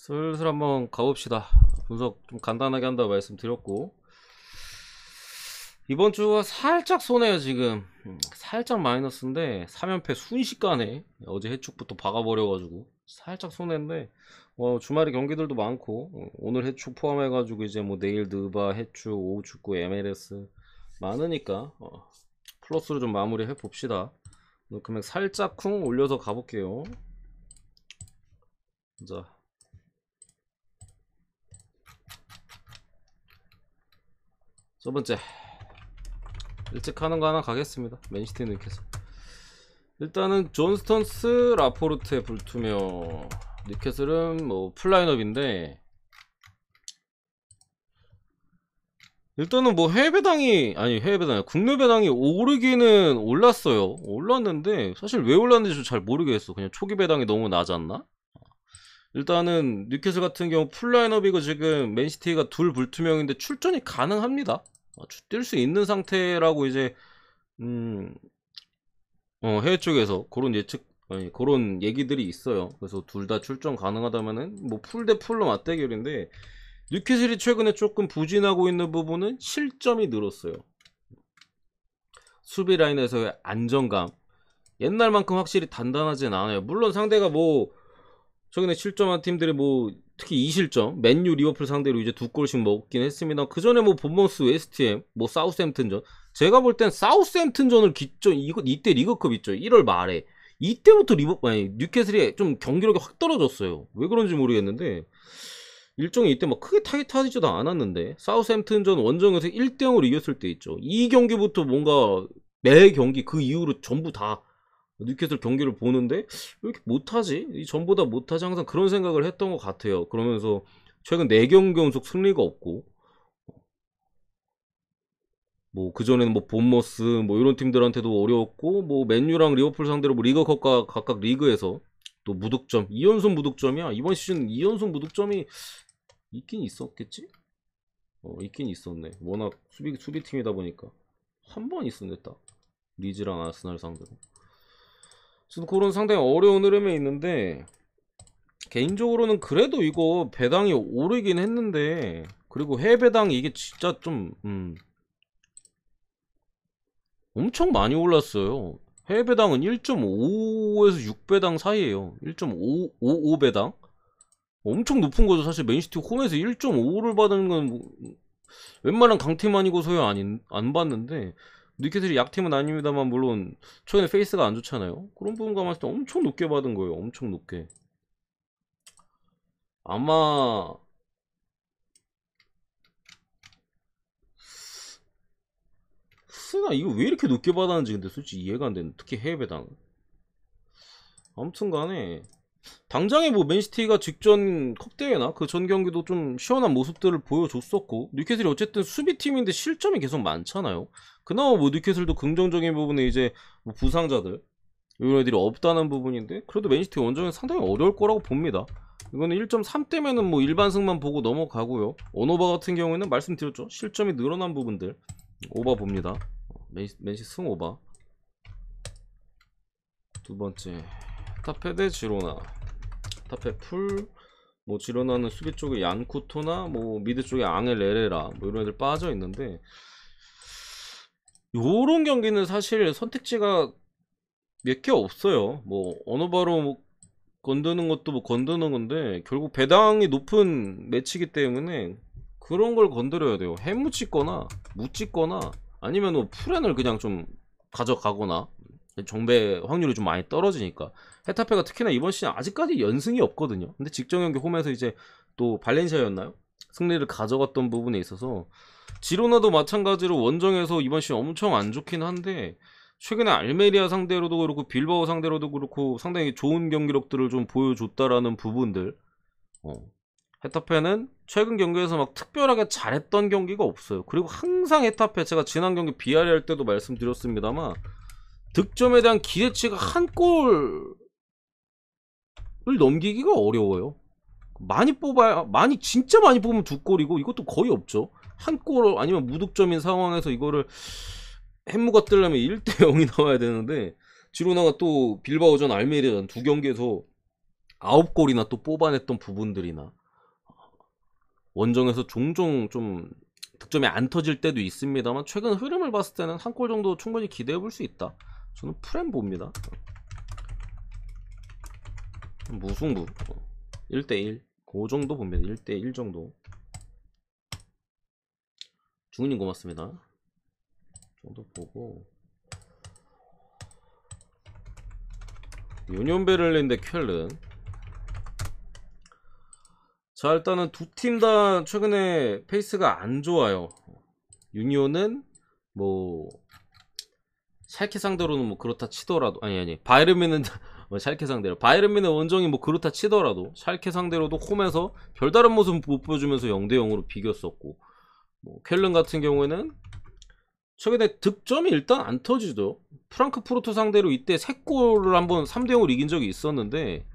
슬슬 한번 가봅시다. 분석 좀 간단하게 한다고 말씀드렸고, 이번 주가 살짝 손해요. 지금 살짝 마이너스인데 3연패 순식간에 어제 해축부터 박아버려가지고 살짝 손해인데, 주말에 경기들도 많고, 오늘 해축 포함해가지고 이제 뭐 내일 느바 해축, 오후 축구, MLS 많으니까 플러스로 좀 마무리 해봅시다. 오늘 금액 살짝 쿵 올려서 가볼게요. 자, 첫 번째 일찍 하는 거 하나 가겠습니다. 맨시티 뉴캐슬. 일단은 존스턴스, 라포르테, 불투명. 뉴캐슬은 뭐 풀라인업인데, 일단은 뭐 해외 배당이, 아니 해외 배당이 국내 배당이 오르기는 올랐는데 사실 왜 올랐는지 잘 모르겠어. 그냥 초기 배당이 너무 낮았나? 일단은 뉴캐슬 같은 경우 풀라인업이고 지금 맨시티가 둘 불투명인데 출전이 가능합니다. 뛸 수 있는 상태라고 이제 해외 쪽에서 그런 예측, 아니 그런 얘기들이 있어요. 그래서 둘 다 출전 가능하다면은 뭐 풀 대 풀로 맞대결인데, 뉴캐슬이 최근에 조금 부진하고 있는 부분은 실점이 늘었어요. 수비 라인에서의 안정감, 옛날만큼 확실히 단단하진 않아요. 물론 상대가 뭐 최근에 실점한 팀들이 뭐 특히 2실점, 맨유, 리버풀 상대로 이제 2골씩 먹긴 했습니다. 그 전에 뭐 본머스, 웨스트햄, 뭐 사우스햄튼전, 제가 볼 땐 사우스햄튼전을 이때 리그컵 있죠. 1월 말에 이때부터 뉴캐슬이 좀 경기력이 확 떨어졌어요. 왜 그런지 모르겠는데 일정이 이때 막 크게 타지도 않았는데, 사우스햄튼전 원정에서 1대0으로 이겼을 때 있죠. 이 경기부터 뭔가 매 경기 그 이후로 전부 다 뉴캐슬 경기를 보는데 왜 이렇게 못하지? 이 전보다 못하지? 항상 그런 생각을 했던 것 같아요. 그러면서 최근 4경기 연속 승리가 없고, 뭐 그전에는 뭐 본머스 뭐 이런 팀들한테도 어려웠고, 뭐 맨유랑 리버풀 상대로 뭐 리그컵과 각각 리그에서 또 무득점, 2연속 무득점이야. 이번 시즌 2연속 무득점이 있긴 있었겠지? 있긴 있었네. 워낙 수비팀이다 보니까 한 번 있었네 딱. 리즈랑 아스날 상대로. 지금 그런 상당히 어려운 흐름에 있는데, 개인적으로는 그래도 이거 배당이 오르긴 했는데, 그리고 해외 배당이 이게 진짜 좀 엄청 많이 올랐어요. 해외 배당은 1.5에서 6배당 사이에요. 1.55배당? 엄청 높은 거죠. 사실 맨시티 홈에서 1.5를 받는 건 웬만한 강팀 아니고 소요 안 받는데, 뉴캐슬이 약팀은 아닙니다만 물론 최근에 페이스가 안 좋잖아요. 그런 부분 감안했을 때 엄청 높게 받은 거예요. 엄청 높게. 아마 스나 이거 왜 이렇게 높게 받았는지 근데 솔직히 이해가 안 되는, 특히 해외 배당. 아무튼 간에 당장에 뭐 맨시티가 직전 컵대회나 그 전 경기도 좀 시원한 모습들을 보여줬었고, 뉴캐슬이 어쨌든 수비팀인데 실점이 계속 많잖아요. 그나마 뭐 뉴캐슬도 긍정적인 부분에 이제 뭐 부상자들 이런 애들이 없다는 부분인데, 그래도 맨시티 원정은 상당히 어려울 거라고 봅니다. 이거는 1.3대면은 뭐 일반승만 보고 넘어가고요. 언오바 같은 경우에는 말씀드렸죠, 실점이 늘어난 부분들 오바 봅니다. 맨시티 승 오바. 두 번째 타페 대 지로나. 타페 풀, 뭐 지로나는 수비 쪽에 얀쿠토나 뭐 미드 쪽에 앙헬 레레라 뭐 이런 애들 빠져 있는데, 요런 경기는 사실 선택지가 몇 개 없어요. 뭐 언어바로 뭐 건드는 것도 뭐 건드는 건데, 결국 배당이 높은 매치기 때문에 그런 걸 건드려야 돼요. 해무 찍거나 무 찍거나 아니면 뭐 풀앤을 그냥 좀 가져가거나, 정배 확률이 좀 많이 떨어지니까. 헤타페가 특히나 이번 시즌 아직까지 연승이 없거든요. 근데 직전 경기 홈에서 이제 또 발렌시아였나요? 승리를 가져갔던 부분에 있어서, 지로나도 마찬가지로 원정에서 이번 시즌 엄청 안 좋긴 한데, 최근에 알메리아 상대로도 그렇고 빌바오 상대로도 그렇고 상당히 좋은 경기력들을 좀 보여줬다라는 부분들. 헤타페는 최근 경기에서 막 특별하게 잘했던 경기가 없어요. 그리고 항상 헤타페, 제가 지난 경기 비아리 할 때도 말씀드렸습니다만, 득점에 대한 기대치가 한 골을 넘기기가 어려워요. 진짜 많이 뽑으면 2골이고 이것도 거의 없죠. 한 골 아니면 무득점인 상황에서 이거를 햄무가 뜨려면 1대0이 나와야 되는데, 지로나가 또 빌바오전 알메리아전 두 경기에서 9골이나 또 뽑아냈던 부분들이나 원정에서 종종 좀 득점이 안 터질 때도 있습니다만 최근 흐름을 봤을 때는 한 골 정도 충분히 기대해 볼 수 있다. 저는 프렘 봅니다. 무승부 1대1 그 정도 봅니다. 1대1 정도. 중훈님 고맙습니다. 정도 보고 유니온 베를린 대 쾰른. 자, 일단은 두 팀 다 최근에 페이스가 안 좋아요. 유니온은 뭐 샬케 상대로는 뭐 그렇다 치더라도 아니 바이에른 샬케 상대로 바이에른 뮌헨 원정이 뭐 그렇다 치더라도 샬케 상대로도 홈에서 별다른 모습 못 보여주면서 0대0으로 비겼었고, 뭐 쾰른 같은 경우에는 최근에 득점이 일단 안 터지죠. 프랑크푸르트 상대로 이때 3골을 한번 3대0으로 이긴 적이 있었는데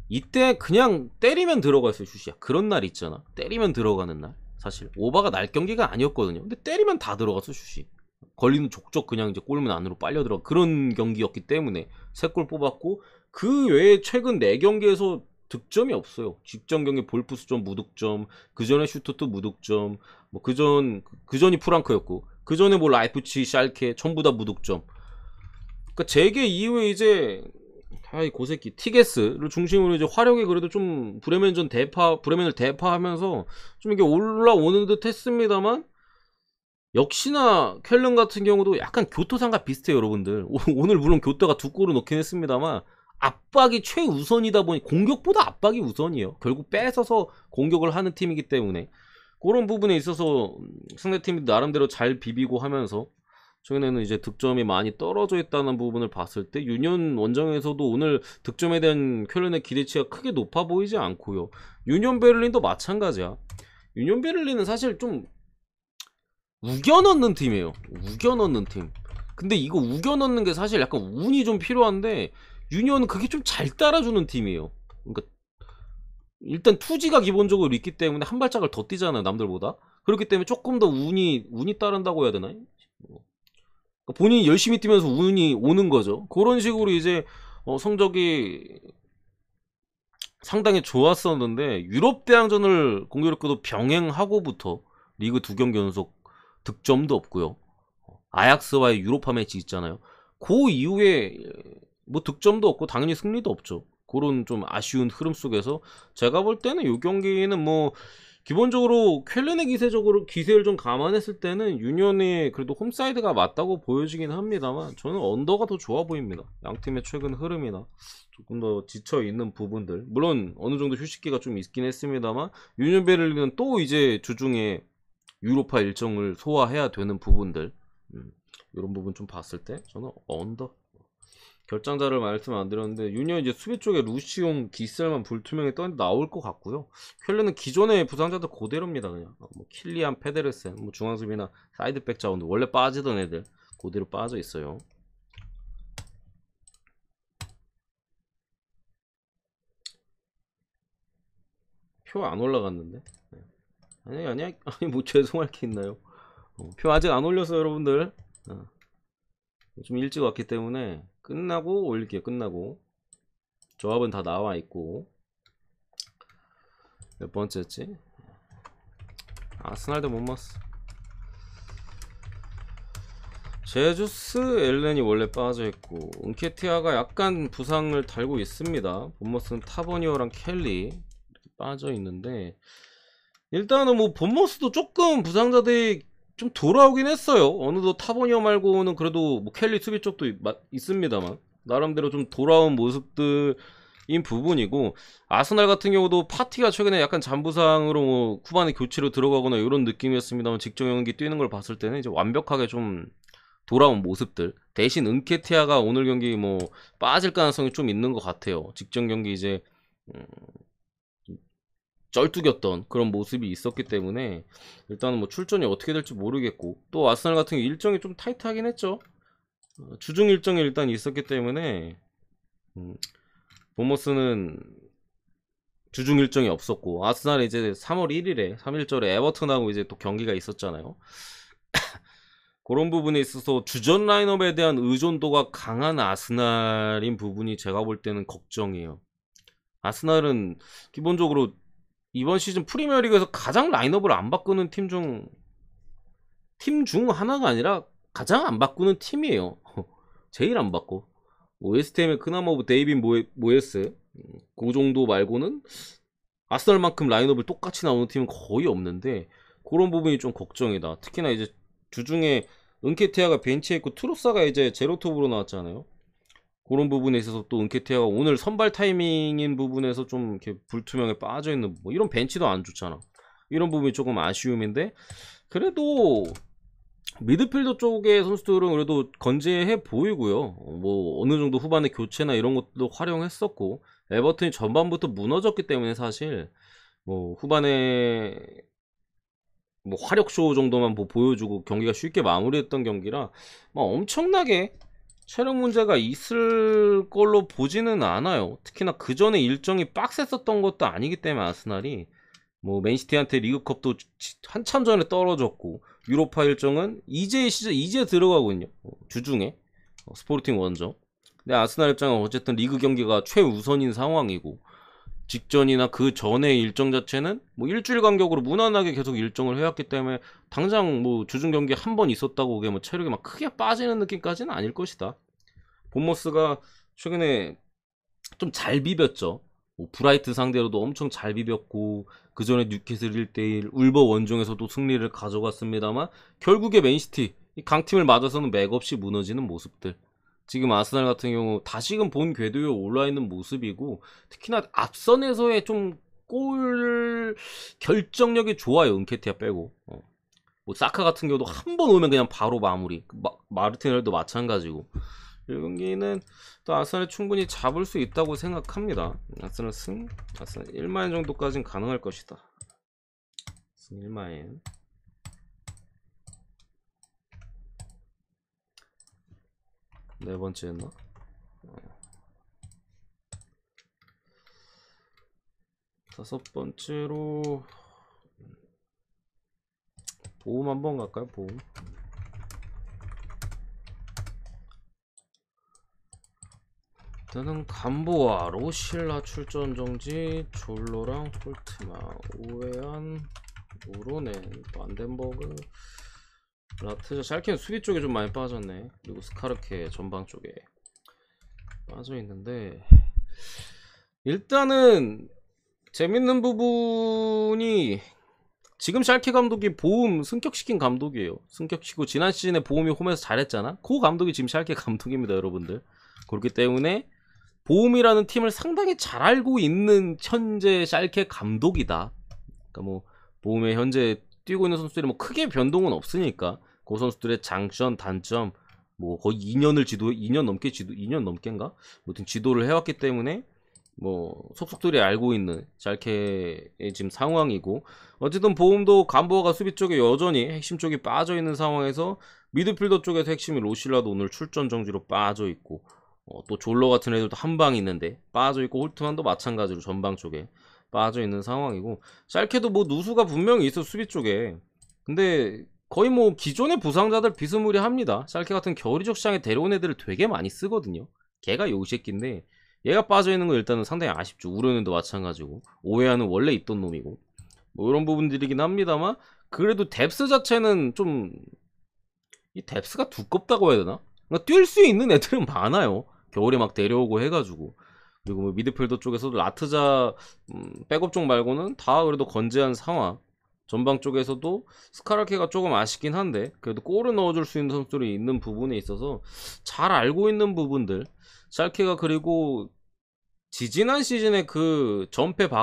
이때 그냥 때리면 들어갔어요. 슛이야. 그런 날 있잖아. 때리면 들어가는 날. 사실 오바가 날 경기가 아니었거든요. 근데 때리면 다 들어갔어. 슛이. 걸리는 족족 그냥 이제 골문 안으로 빨려 들어가. 그런 경기였기 때문에 3골 뽑았고, 그 외에 최근 4경기에서 득점이 없어요. 직전 경기 볼프스전 무득점, 그 전에 슈투트 무득점, 뭐 그전이 프랑크였고, 그 전에 뭐 라이프치, 샬케 전부 다 무득점. 그러니까 재개 이후에 이제 아이 고새끼 티게스를 중심으로 이제 화력이 그래도 좀 브레멘을 대파하면서 좀 이게 올라오는 듯 했습니다만, 역시나 쾰른 같은 경우도 약간 교토상과 비슷해요. 여러분들 오늘 물론 교토가 2골을 넣긴 했습니다만 압박이 최우선이다 보니 공격보다 압박이 우선이에요. 결국 뺏어서 공격을 하는 팀이기 때문에 그런 부분에 있어서 상대팀이 나름대로 잘 비비고 하면서 최근에는 이제 득점이 많이 떨어져 있다는 부분을 봤을 때 유니온 원정에서도 오늘 득점에 대한 쾰른의 기대치가 크게 높아 보이지 않고요. 유니온 베를린도 마찬가지야. 유니온 베를린은 사실 좀 우겨 넣는 팀이에요. 우겨 넣는 팀. 근데 이거 우겨 넣는 게 사실 약간 운이 좀 필요한데 유니온은 그게 좀 잘 따라주는 팀이에요. 그러니까 일단 투지가 기본적으로 있기 때문에 한 발짝을 더 뛰잖아요, 남들보다. 그렇기 때문에 조금 더 운이 따른다고 해야 되나? 그러니까 본인이 열심히 뛰면서 운이 오는 거죠. 그런 식으로 이제 성적이 상당히 좋았었는데 유럽 대항전을 공교롭게도 병행하고부터 리그 2경기 연속 득점도 없고요. 아약스와의 유로파 매치 있잖아요. 그 이후에 뭐 득점도 없고 당연히 승리도 없죠. 그런 좀 아쉬운 흐름 속에서 제가 볼 때는 이 경기는 뭐 기본적으로 쾰른의 기세를 좀 감안했을 때는 유니온이 그래도 홈사이드가 맞다고 보여지긴 합니다만 저는 언더가 더 좋아 보입니다. 양팀의 최근 흐름이나 조금 더 지쳐있는 부분들, 물론 어느 정도 휴식기가 좀 있긴 했습니다만 유니온 베를린은 또 이제 주중에 유로파 일정을 소화해야 되는 부분들, 이런 부분 좀 봤을 때 저는 언더. 결장자를 말씀 안 드렸는데 유니온 이제 수비 쪽에 루시옹, 기셀만 불투명에 나올 것 같고요. 쾰른은 기존의 부상자들 그대로입니다. 그냥 뭐 킬리안 페데르센, 뭐 중앙수비나 사이드백 자원들 원래 빠지던 애들 그대로 빠져 있어요. 표 안 올라갔는데? 아니 뭐 죄송할 게 있나요? 표 아직 안 올렸어요, 여러분들. 좀 일찍 왔기 때문에 끝나고 올릴게요. 끝나고 조합은 다 나와 있고. 몇 번째지? 아스날도 못 맞았어. 제주스 엘렌이 원래 빠져있고 은케티아가 약간 부상을 달고 있습니다. 본머스는 타버니어랑 켈리 이렇게 빠져있는데, 일단은 뭐 본머스도 조금 부상자들이 좀 돌아오긴 했어요. 어느덧 타버니어 말고는 그래도 뭐 켈리 수비 쪽도 있습니다만 나름대로 좀 돌아온 모습들인 부분이고, 아스날 같은 경우도 파티가 최근에 약간 잔부상으로 뭐 후반에 교체로 들어가거나 이런 느낌이었습니다만 직전 경기 뛰는 걸 봤을 때는 이제 완벽하게 좀 돌아온 모습들. 대신 은케티아가 오늘 경기 뭐 빠질 가능성이 좀 있는 것 같아요. 직전 경기 이제 쩔뚝였던 그런 모습이 있었기 때문에 일단은 뭐 출전이 어떻게 될지 모르겠고, 또 아스날 같은 경우 일정이 좀 타이트하긴 했죠. 주중 일정이 일단 있었기 때문에 보머스는 주중 일정이 없었고, 아스날이 이제 3월 1일에 3일절에 에버튼하고 이제 또 경기가 있었잖아요. 그런 부분에 있어서 주전 라인업에 대한 의존도가 강한 아스날인 부분이 제가 볼 때는 걱정이에요. 아스날은 기본적으로 이번 시즌 프리미어리그에서 가장 라인업을 안 바꾸는 팀 중 하나가 아니라 가장 안 바꾸는 팀이에요. 제일 안 바꿔. 뭐 웨스트햄의 그나마 뭐 데이빈 모예스 그 정도 말고는 아스날만큼 라인업을 똑같이 나오는 팀은 거의 없는데 그런 부분이 좀 걱정이다. 특히나 이제 주중에 은케티아가 벤치에 있고 트로사가 이제 제로톱으로 나왔잖아요. 그런 부분에 있어서 또 은케티아가 오늘 선발 타이밍인 부분에서 좀 이렇게 불투명에 빠져있는 뭐 이런 벤치도 안 좋잖아. 이런 부분이 조금 아쉬움인데 그래도 미드필더 쪽의 선수들은 그래도 건재해 보이고요. 뭐 어느 정도 후반에 교체나 이런 것도 활용했었고 에버튼이 전반부터 무너졌기 때문에 사실 뭐 후반에 뭐 화력쇼 정도만 뭐 보여주고 경기가 쉽게 마무리했던 경기라 뭐 엄청나게 체력 문제가 있을 걸로 보지는 않아요. 특히나 그 전에 일정이 빡셌었던 것도 아니기 때문에 아스날이 뭐 맨시티한테 리그컵도 한참 전에 떨어졌고 유로파 일정은 이제 들어가거든요. 주중에 스포르팅 원정. 근데 아스날 입장은 어쨌든 리그 경기가 최우선인 상황이고 직전이나 그 전의 일정 자체는 뭐 일주일 간격으로 무난하게 계속 일정을 해왔기 때문에 당장 뭐 주중 경기 한 번 있었다고 그게 뭐 체력이 막 크게 빠지는 느낌까지는 아닐 것이다. 본머스가 최근에 좀 잘 비볐죠. 뭐 브라이트 상대로도 엄청 잘 비볐고 그 전에 뉴캐슬 1대1 울버 원정에서도 승리를 가져갔습니다만 결국에 맨시티 이 강팀을 맞아서는 맥없이 무너지는 모습들. 지금 아스날 같은 경우 다시금 본 궤도에 올라있는 모습이고 특히나 앞선에서의 좀 골 결정력이 좋아요. 은케티아 빼고 뭐 사카 같은 경우도 한 번 오면 그냥 바로 마무리. 마르티넬도 마찬가지고 이 경기는 또 아스날이 충분히 잡을 수 있다고 생각합니다. 아스날 1마인 정도까지는 가능할 것이다. 승 1마인. 네 번째였나? 다섯 번째로 보험 한번 갈까요? 보험. 일단은 감보아, 로실라 출전 정지, 졸로랑 홀트마, 오웨안, 우로넨, 반덴버그, 라트자, 샬케는 수비 쪽에 좀 많이 빠졌네. 그리고 스카르케 전방 쪽에 빠져있는데 일단은 재밌는 부분이 지금 샬케 감독이 보움 승격시킨 감독이에요. 승격시키고 지난 시즌에 보움이 홈에서 잘했잖아. 그 감독이 지금 샬케 감독입니다, 여러분들. 그렇기 때문에 보움이라는 팀을 상당히 잘 알고 있는 현재 샬케 감독이다. 그러니까 뭐 보움에 현재 뛰고 있는 선수들이 뭐 크게 변동은 없으니까 그 선수들의 장점, 단점 뭐 거의 2년 넘게인가? 아무튼 지도를 해왔기 때문에 뭐 속속들이 알고 있는 샬케의 지금 상황이고 어쨌든 보움도 감보아가 수비 쪽에 여전히 핵심 쪽이 빠져있는 상황에서 미드필더 쪽에서 핵심이 로실라도 오늘 출전 정지로 빠져있고 또 졸러 같은 애들도 한 방 있는데 빠져있고 홀트만도 마찬가지로 전방 쪽에 빠져있는 상황이고 샬케도 뭐 누수가 분명히 있어 수비 쪽에. 근데 거의 뭐 기존의 부상자들 비스무리합니다. 샬케 같은 겨울이적 시장에 데려온 애들을 되게 많이 쓰거든요. 걔가 요 새끼인데 얘가 빠져있는 건 일단은 상당히 아쉽죠. 우르는도 마찬가지고 오해하는 원래 있던 놈이고 뭐 이런 부분들이긴 합니다만 그래도 뎁스 자체는 좀 이 뎁스가 두껍다고 해야 되나? 그러니까 뛸 수 있는 애들은 많아요. 겨울에 막 데려오고 해가지고. 그리고 뭐 미드필더 쪽에서도 라트자 백업 쪽 말고는 다 그래도 건재한 상황. 전방 쪽에서도 스카라케가 조금 아쉽긴 한데 그래도 골을 넣어줄 수 있는 선수들이 있는 부분에 있어서 잘 알고 있는 부분들. 샬케가 그리고 지지난 시즌에 그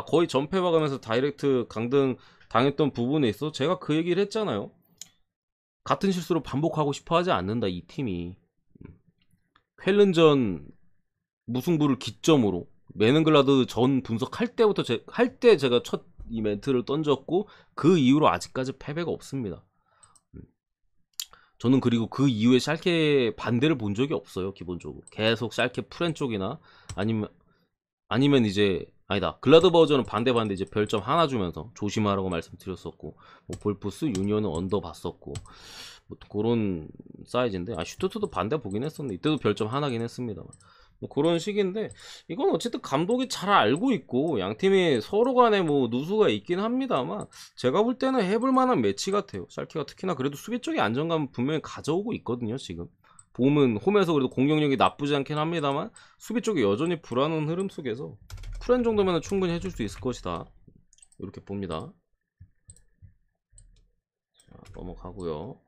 거의 전패 봐가면서 다이렉트 강등 당했던 부분에 있어 제가 그 얘기를 했잖아요. 같은 실수로 반복하고 싶어 하지 않는다 이 팀이. 쾰른전 무승부를 기점으로 메넨글라드 전 분석할 때부터 제가 첫 이 멘트를 던졌고 그 이후로 아직까지 패배가 없습니다. 저는 그리고 그 이후에 샬케 반대를 본 적이 없어요. 기본적으로 계속 샬케 프렌 쪽이나 아니면 이제 아니다 글라드바우저는 반대 이제 별점 하나 주면서 조심하라고 말씀드렸었고 뭐 볼프스 유니온은 언더 봤었고 뭐 그런 사이즈인데, 슈투트도 반대 보긴 했었는데 이때도 별점 하나긴 했습니다만, 뭐 그런 식인데, 이건 어쨌든 감독이 잘 알고 있고 양 팀이 서로 간에 뭐 누수가 있긴 합니다만, 제가 볼 때는 해볼 만한 매치 같아요. 샬케가 특히나 그래도 수비 쪽의 안정감은 분명히 가져오고 있거든요. 지금 보면 홈에서 그래도 공격력이 나쁘지 않긴 합니다만, 수비 쪽이 여전히 불안한 흐름 속에서 프렌 정도면 충분히 해줄 수 있을 것이다, 이렇게 봅니다. 자, 넘어가고요.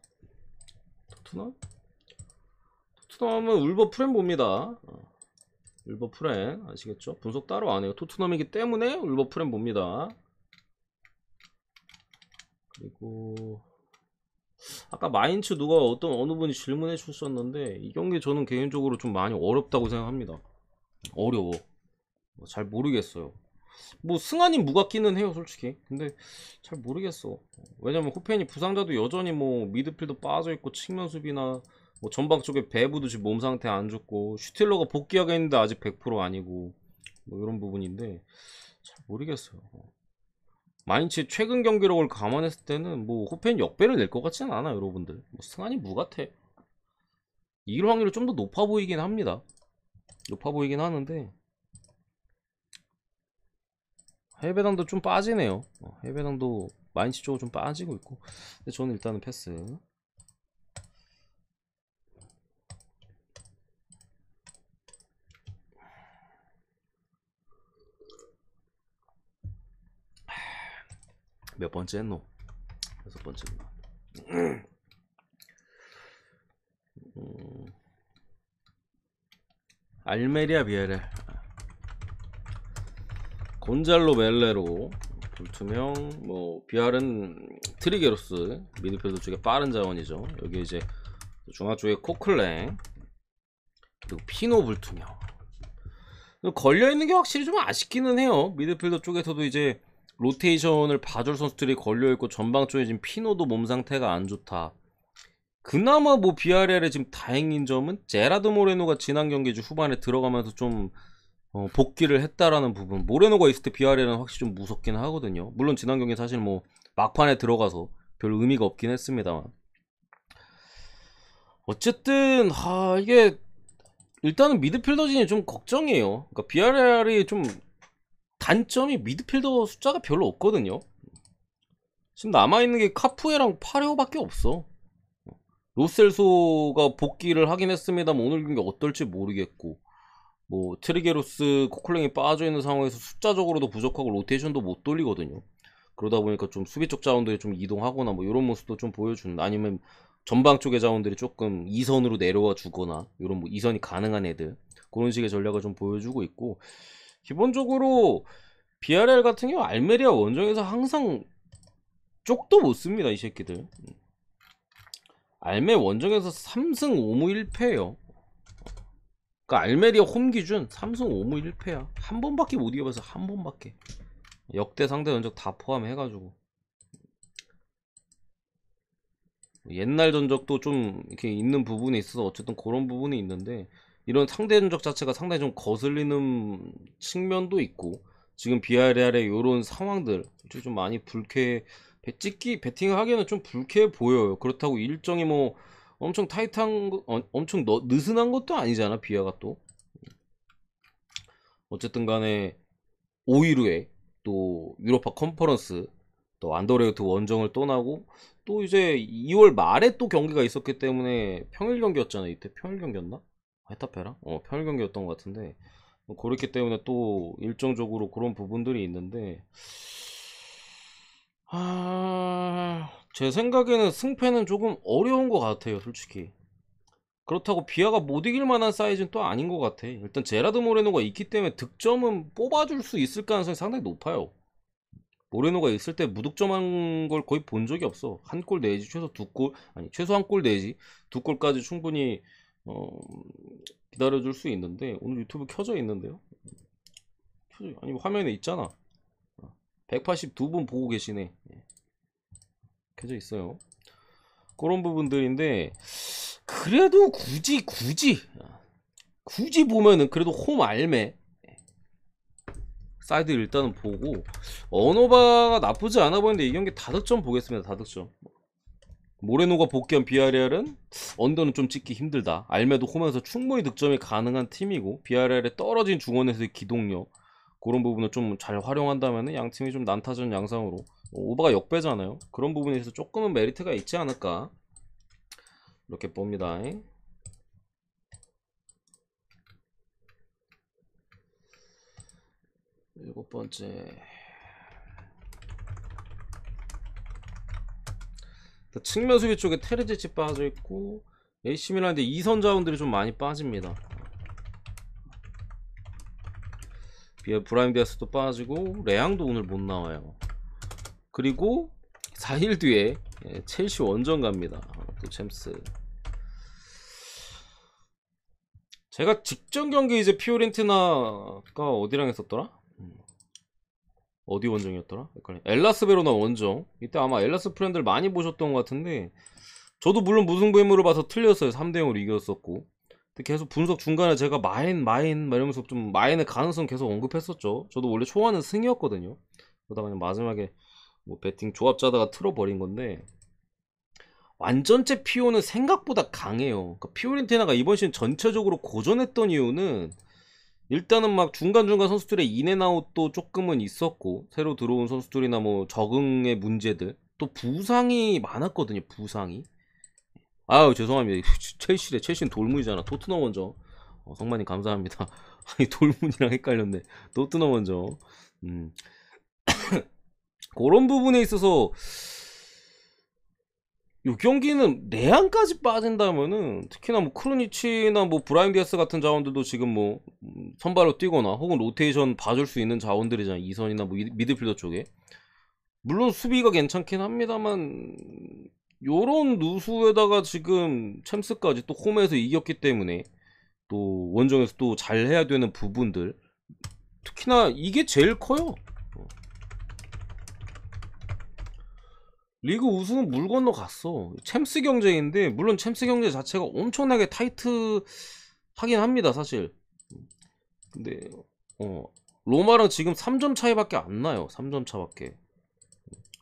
토트넘은 울버 프렌 봅니다. 울버 프렌 아시겠죠? 분석 따로 안 해요. 토트넘이기 때문에 울버 프렌 봅니다. 그리고 아까 마인츠 누가 어느 분이 질문해 주셨는데, 이 경기 저는 개인적으로 좀 많이 어렵다고 생각합니다. 어려워. 잘 모르겠어요. 뭐 승환이 무겁기는 해요 솔직히. 근데 잘 모르겠어. 왜냐면 호펜이 부상자도 여전히 뭐 미드필드 빠져있고, 측면 수비나 뭐 전방 쪽에 배부도 지금 몸 상태 안 좋고, 슈틸러가 복귀하겠는데 아직 100% 아니고, 뭐 이런 부분인데 잘 모르겠어요. 마인츠의 최근 경기력을 감안했을 때는 뭐 호펜 역배를 낼 것 같지는 않아요 여러분들. 뭐 승환이 무같아. 이길 확률이 좀 더 높아 보이긴 합니다. 높아 보이긴 하는데 해외배당도 좀 빠지네요. 해외배당도 마인츠 쪽으로 좀 빠지고 있고. 근데 저는 일단은 패스. 몇 번째 했노? 6번째구나. 알메리아 비에렐, 곤잘로 멜레로 불투명. 뭐 비알은 트리게로스, 미드필더 쪽에 빠른 자원이죠. 여기 이제 중앙 쪽에 코클랭, 그리고 피노 불투명. 걸려있는 게 확실히 좀 아쉽기는 해요. 미드필더 쪽에서도 이제 로테이션을 봐줄 선수들이 걸려있고, 전방 쪽에 지금 피노도 몸 상태가 안 좋다. 그나마 뭐 비아레알의 지금 다행인 점은 제라드 모레노가 지난 경기 후반에 들어가면서 좀 복귀를 했다라는 부분. 모레노가 있을 때 비아레알은 확실히 좀 무섭긴 하거든요. 물론 지난 경기 사실 뭐 막판에 들어가서 별 의미가 없긴 했습니다만, 어쨌든 이게 일단은 미드필더진이 좀 걱정이에요. 그러니까 비아레알이 좀 단점이 미드필더 숫자가 별로 없거든요. 지금 남아있는 게 카푸에랑 파레오밖에 없어. 로셀소가 복귀를 하긴 했습니다만 오늘 경기 어떨지 모르겠고, 뭐 트리게로스, 코클랭이 빠져있는 상황에서 숫자적으로도 부족하고 로테이션도 못 돌리거든요. 그러다 보니까 좀 수비 쪽 자원들이 좀 이동하거나 뭐 이런 모습도 좀 보여주는, 아니면 전방 쪽의 자원들이 조금 2선으로 내려와 주거나 이런 뭐 2선이 가능한 애들, 그런 식의 전략을 좀 보여주고 있고, 기본적으로 비아레알 같은 경우 알메리아 원정에서 항상 쪽도 못 씁니다 이 새끼들. 알메 원정에서 3승 5무 1패예요 그러니까 알메리아 홈 기준 3승 5무 1패야 한 번밖에 못 이겨봐서, 한 번밖에. 역대 상대 전적 다 포함해가지고. 옛날 전적도 좀 이렇게 있는 부분이 있어서 어쨌든 그런 부분이 있는데, 이런 상대 전적 자체가 상당히 좀 거슬리는 측면도 있고, 지금 비아레알의 이런 상황들 좀 많이 배팅을 하기에는 좀 불쾌해 보여요. 그렇다고 일정이 뭐 엄청 타이트한 엄청 느슨한 것도 아니잖아 비아가 또. 어쨌든 간에 5일 후에 또 유로파 컨퍼런스, 또 안더레우트 원정을 떠나고, 또 이제 2월 말에 또 경기가 있었기 때문에 평일 경기였잖아. 이때 평일 경기였나? 헤타페랑? 평일 경기였던 것 같은데, 그렇기 때문에 또 일정적으로 그런 부분들이 있는데, 제 생각에는 승패는 조금 어려운 것 같아요 솔직히. 그렇다고 비아가 못 이길 만한 사이즈는 또 아닌 것 같아. 일단 제라드 모레노가 있기 때문에 득점은 뽑아줄 수 있을 가능성이 상당히 높아요. 모레노가 있을 때 무득점한 걸 거의 본 적이 없어. 한 골 내지 최소 두 골, 아니 최소 한 골 내지 두 골까지 충분히 기다려줄 수 있는데, 오늘 유튜브 켜져 있는데요. 아니 화면에 있잖아. 182분 보고 계시네. 켜져 있어요. 그런 부분들인데, 그래도 굳이 보면은 그래도 홈 알메 사이드 일단은 보고, 언어바가 나쁘지 않아 보이는데 이 경기 다득점 보겠습니다. 다득점 모레노가 복귀한 비아레알은 언더는 좀 찍기 힘들다. 알메도 홈에서 충분히 득점이 가능한 팀이고 비아레알의 떨어진 중원에서의 기동력 그런 부분을 좀 잘 활용한다면 양 팀이 좀 난타전 양상으로 오버가 역배잖아요. 그런 부분에서 조금은 메리트가 있지 않을까 이렇게 봅니다. 일곱 번째 측면 수비 쪽에 테르지치 빠져있고 AC 밀란인데 2선 자원들이 좀 많이 빠집니다. 브라임 디아스도 빠지고 레앙도 오늘 못 나와요. 그리고 4일 뒤에 첼시 원정 갑니다. 또 챔스. 제가 직전 경기 이제 피오렌티나가 어디랑 했었더라? 어디 원정이었더라? 엘라스 베로나 원정. 이때 아마 엘라스 프렌드를 많이 보셨던 것 같은데 저도 물론 무승부임으로 봐서 틀렸어요. 3대0으로 이겼었고 계속 분석 중간에 제가 마인 이러면서 좀 마인의 가능성 계속 언급했었죠. 저도 원래 초반은 승이었거든요. 그러다가 그냥 마지막에 뭐 배팅 조합 짜다가 틀어버린 건데 완전체 피오는 생각보다 강해요. 그러니까 피오렌티나가 이번 시즌 전체적으로 고전했던 이유는 일단은 막 중간중간 선수들의 인앤아웃도 조금은 있었고 새로 들어온 선수들이나 뭐 적응의 문제들 또 부상이 많았거든요. 부상이 아유 죄송합니다. 첼시는 돌문이잖아. 토트넘 원정. 성만님 감사합니다. 아니 돌문이랑 헷갈렸네. 토트넘 원정. 그런 부분에 있어서 이 경기는 레앙까지 빠진다면은 특히나 뭐 크루니치나 뭐 브라임 디아스 같은 자원들도 지금 뭐 선발로 뛰거나 혹은 로테이션 봐줄 수 있는 자원들이잖아. 2선이나 뭐 미드필더 쪽에. 물론 수비가 괜찮긴 합니다만 요런 누수에다가 지금 챔스까지 또 홈에서 이겼기 때문에 또 원정에서 또 잘해야 되는 부분들 특히나 이게 제일 커요. 리그 우승은 물 건너 갔어. 챔스 경쟁인데 물론 챔스 경쟁 자체가 엄청나게 타이트하긴 합니다 사실. 근데 로마랑 지금 3점 차이밖에 안 나요. 3점 차밖에.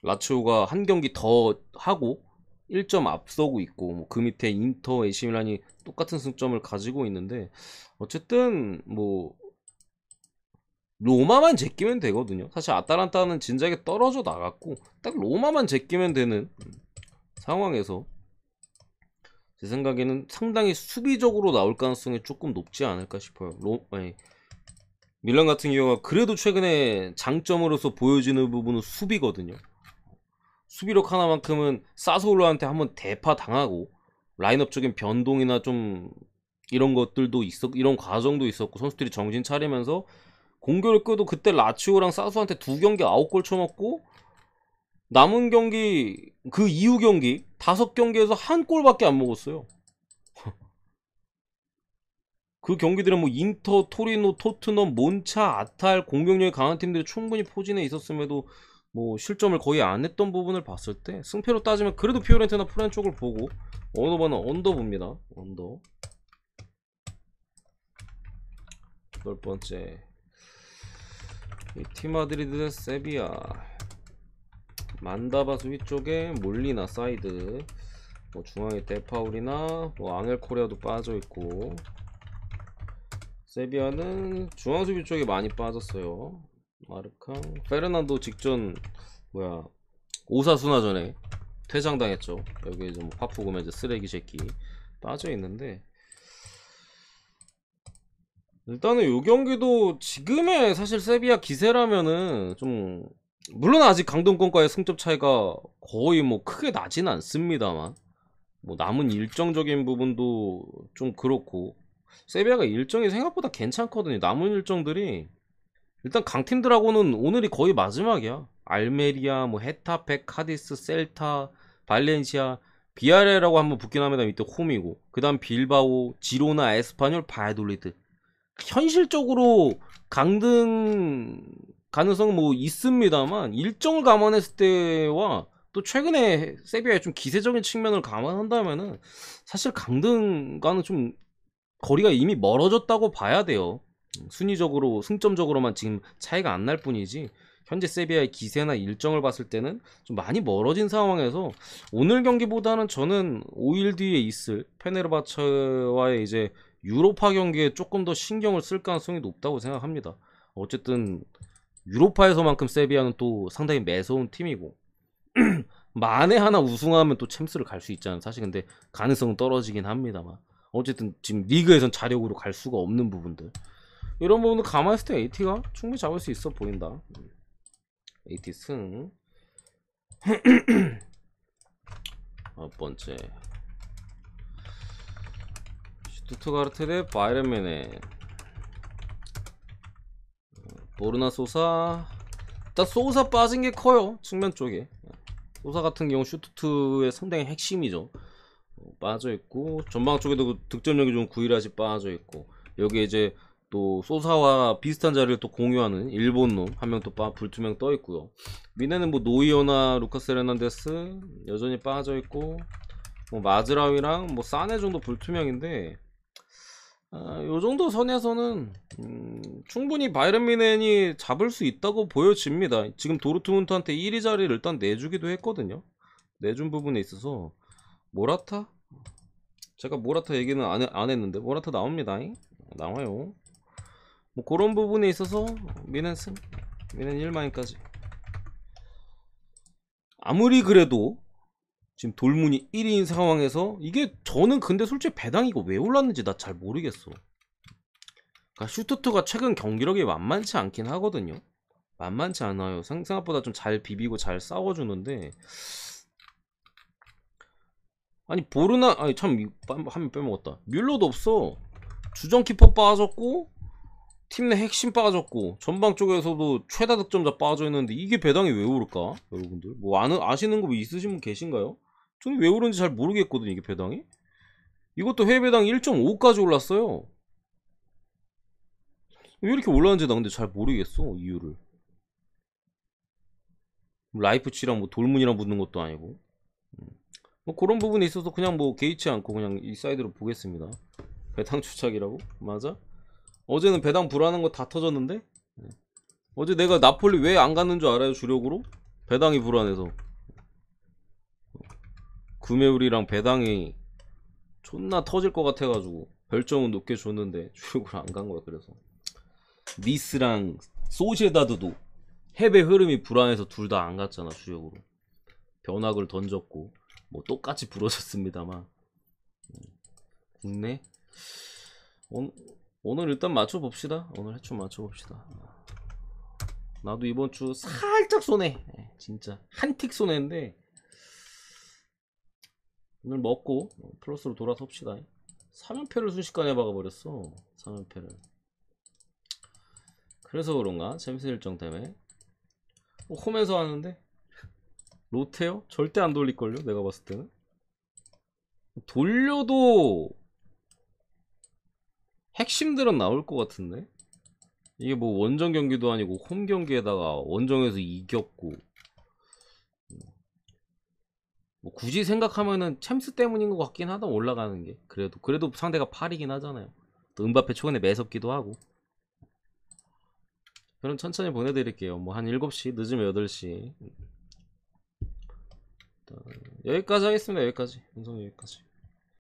라치오가 한 경기 더 하고 1점 앞서고 있고 뭐 그 밑에 인터, AC 밀란이 똑같은 승점을 가지고 있는데 어쨌든 뭐 로마만 제끼면 되거든요. 사실 아탈란타는 진작에 떨어져 나갔고 딱 로마만 제끼면 되는 상황에서 제 생각에는 상당히 수비적으로 나올 가능성이 조금 높지 않을까 싶어요. 밀란 같은 경우가 그래도 최근에 장점으로서 보여지는 부분은 수비거든요. 수비력 하나만큼은 사소울로한테 한번 대파 당하고 라인업적인 변동이나 좀 이런 것들도 이런 과정도 있었고 선수들이 정신 차리면서 공교를 끄도 그때 라치오랑 사수한테 2경기 9골 쳐먹고 남은 경기 그 이후 경기 5경기에서 1골밖에 안 먹었어요. 그 경기들은 뭐 인터, 토리노, 토트넘, 몬차, 아탈 공격력이 강한 팀들이 충분히 포진해 있었음에도 뭐 실점을 거의 안 했던 부분을 봤을 때 승패로 따지면 그래도 피오렌티나 프렌 쪽을 보고 언더바는 언더 봅니다. 언더. 8번째 티마드리드 대 세비야. 만다바스 위쪽에 몰리나 사이드, 뭐 중앙에 데파울이나 뭐 앙헬 코레아도 빠져있고 세비야는 중앙 수비 쪽에 많이 빠졌어요. 마르캉, 페르난도 직전 뭐야 오사수나전에 퇴장당했죠. 여기 이제 뭐 파푸 고메즈 쓰레기 새끼 빠져있는데 일단은 요 경기도 지금의 사실 세비야 기세라면은 좀 물론 아직 강동권과의 승점 차이가 거의 뭐 크게 나진 않습니다만 뭐 남은 일정적인 부분도 좀 그렇고 세비야가 일정이 생각보다 괜찮거든요. 남은 일정들이 일단 강팀들하고는 오늘이 거의 마지막이야. 알메리아, 뭐 헤타페, 카디스, 셀타, 발렌시아, 비아레라고 한번 붙긴 합니다. 이때 홈이고 그 다음 빌바오, 지로나, 에스파뇰, 바야돌리드. 현실적으로 강등 가능성 뭐 있습니다만 일정을 감안했을 때와 또 최근에 세비야의 좀 기세적인 측면을 감안한다면은 사실 강등과는 좀 거리가 이미 멀어졌다고 봐야 돼요. 순위적으로 승점적으로만 지금 차이가 안 날 뿐이지 현재 세비야의 기세나 일정을 봤을 때는 좀 많이 멀어진 상황에서 오늘 경기보다는 저는 5일 뒤에 있을 페네르바체와의 이제 유로파 경기에 조금 더 신경을 쓸 가능성이 높다고 생각합니다. 어쨌든 유로파에서만큼 세비야는 또 상당히 매서운 팀이고 만에 하나 우승하면 또 챔스를 갈 수 있잖아요. 사실 근데 가능성은 떨어지긴 합니다만 어쨌든 지금 리그에선 자력으로 갈 수가 없는 부분들, 이런 부분도 감안했을 때 AT가 충분히 잡을 수 있어 보인다. AT 승. 첫 번째 슈투트가르트 대 바이에른 뮌헨. 보르나 소사. 일단 소사 빠진 게 커요. 측면 쪽에. 소사 같은 경우 슈투트의 상당히 핵심이죠. 빠져있고 전방 쪽에도 득점력이 좀 구일하시 빠져있고, 여기에 이제 또 소사와 비슷한 자리를 또 공유하는 일본 놈 한 명 또 불투명 떠있고요. 미네는 뭐 노이어나 루카스 헤르난데스 여전히 빠져있고, 뭐 마즈라위랑 뭐 사네 정도 불투명인데, 요 정도 선에서는 충분히 바이에른 뮌헨이 잡을 수 있다고 보여집니다. 지금 도르트문트한테 1위 자리를 일단 내주기도 했거든요. 내준 부분에 있어서 모라타? 제가 모라타 얘기는 안 했는데 모라타 나옵니다. 나와요. 뭐 그런 부분에 있어서 뮌헨 승, 뮌헨 1마인까지. 아무리 그래도 지금 돌문이 1위인 상황에서 이게, 저는 근데 솔직히 배당 이거 왜 올랐는지 나 잘 모르겠어. 그러니까 슈투트가 최근 경기력이 만만치 않긴 하거든요. 만만치 않아요. 생각보다 좀 잘 비비고 잘 싸워주는데, 아니 보르나, 아니 참 한 명 빼먹었다. 뮬러도 없어. 주전 키퍼 빠졌고 팀 내 핵심 빠졌고 전방 쪽에서도 최다 득점자 빠져있는데 이게 배당이 왜 오를까? 여러분들 뭐 아시는 거 있으신 분 계신가요? 저는 왜 오른지 잘 모르겠거든요. 이게 배당이, 이것도 해외 배당 1.5까지 올랐어요. 왜 이렇게 올랐는지 나 근데 잘 모르겠어 이유를. 라이프치랑 뭐 돌문이랑 붙는 것도 아니고, 뭐 그런 부분에 있어서 그냥 뭐 개의치 않고 그냥 이 사이드로 보겠습니다. 배당 추착이라고? 맞아? 어제는 배당 불안한 거 다 터졌는데? 어제 내가 나폴리 왜 안 갔는 줄 알아요? 주력으로? 배당이 불안해서. 구매율이랑 배당이 존나 터질 것 같아가지고 별점은 높게 줬는데 주력으로 안 간 거야. 그래서 니스랑 소시에다드도 해외 흐름이 불안해서 둘 다 안 갔잖아. 주력으로 변화구를 던졌고 뭐 똑같이 부러졌습니다만. 국내 오늘 일단 맞춰봅시다. 오늘 해충 맞춰봅시다. 나도 이번 주 살짝 손해, 진짜 한 틱 손해인데 오늘 먹고 플러스로 돌아섭시다. 3연패를 순식간에 박아버렸어. 3연패를. 그래서 그런가? 챔스 일정 때문에. 홈에서 하는데 롯데요? 절대 안 돌릴걸요? 내가 봤을 때는. 돌려도 핵심들은 나올 것 같은데? 이게 뭐 원정 경기도 아니고 홈 경기에다가 원정에서 이겼고, 뭐 굳이 생각하면은 챔스 때문인 것 같긴 하다. 올라가는 게 그래도 상대가 8이긴 하잖아요. 또 은바페 초반에 매섭기도 하고. 그럼 천천히 보내드릴게요. 뭐 한 7시 늦으면 8시. 여기까지 하겠습니다. 여기까지. 영상 여기까지.